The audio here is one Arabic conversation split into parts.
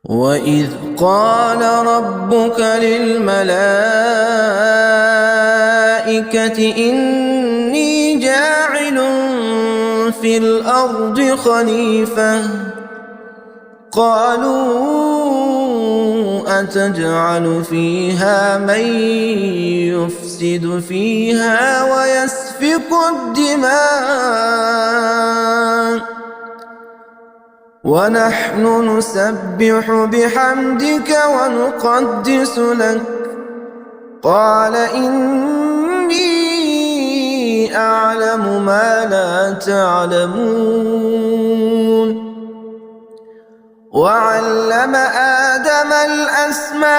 وإذ قال ربك للملائكة إني جاعل في الأرض خليفة قالوا أتجعل فيها من يفسد فيها ويسفك الدماء ونحن نسبح بحمدك ونقدس لك قال إني أعلم ما لا تعلمون وعلم آدم الأسماء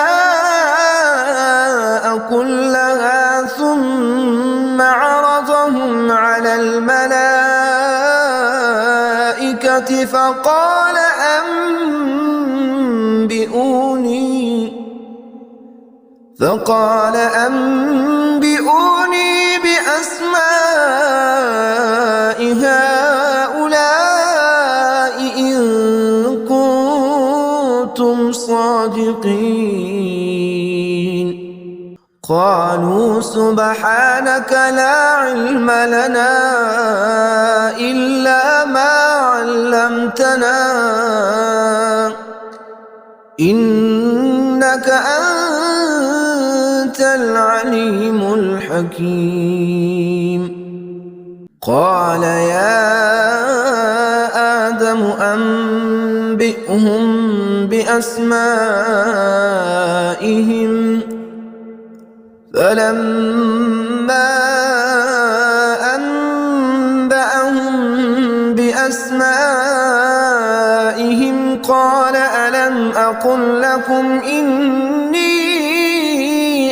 كلها ثم عرضهم على الملائكة فقال أنبئوني بأسماء هؤلاء إن كنتم صادقين قالوا سبحانك لا علم لنا إلا ما علمتنا إنك أنت العليم الحكيم قال يا آدم أنبئهم بأسمائهم فلما أنبأهم بأسمائهم قال ألم أقل لكم إني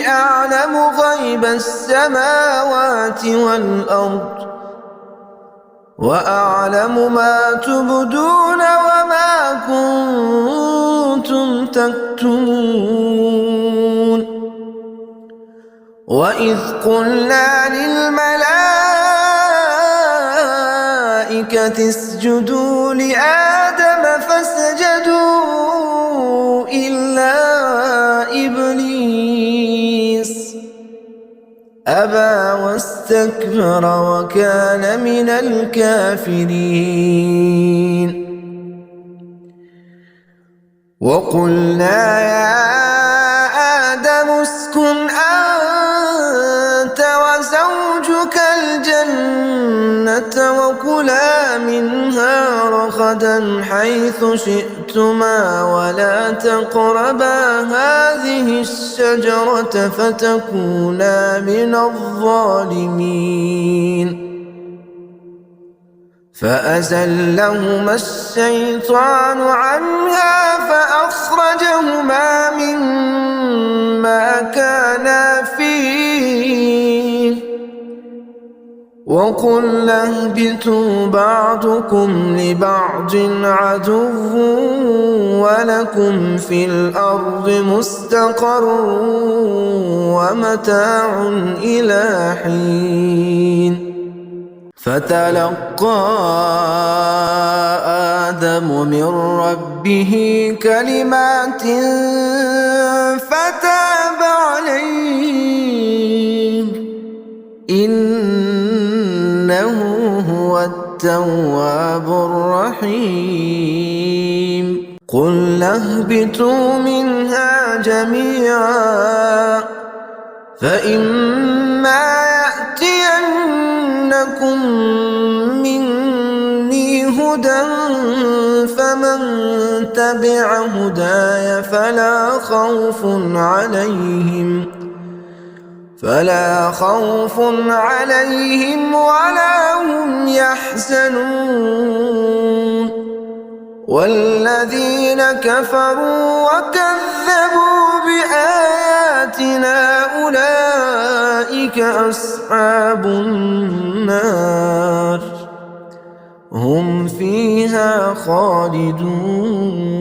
أعلم غيب السماوات والأرض وأعلم ما تبدون وما كنتم تكتمون وإذ قلنا للملائكة اسجدوا لآدم فسجدوا إلا إبليس أبى واستكبر وكان من الكافرين وقلنا يا آدم اسكن أنت وزوجك الجنة وكلا منها رغدا حيث شئتما ولا تقربا هذه الشجرة فتكونا من الظالمين فأزلهما الشيطان عنها فأخرجهما مما كانا فيه وقلنا اهبطوا بعضكم لبعض عدو ولكم في الأرض مستقر ومتاع إلى حين فتلقى آدم من ربه كلمات فتاب عليه إنه هو التواب الرحيم قلنا اهبطوا منها جميعا فإما يأتينكم مني هدى فمن تبع هداي فلا خوف عليهم ولا هم يحزنون والذين كفروا وكذبوا بآياتنا أولئك أصحاب النار هم فيها خالدون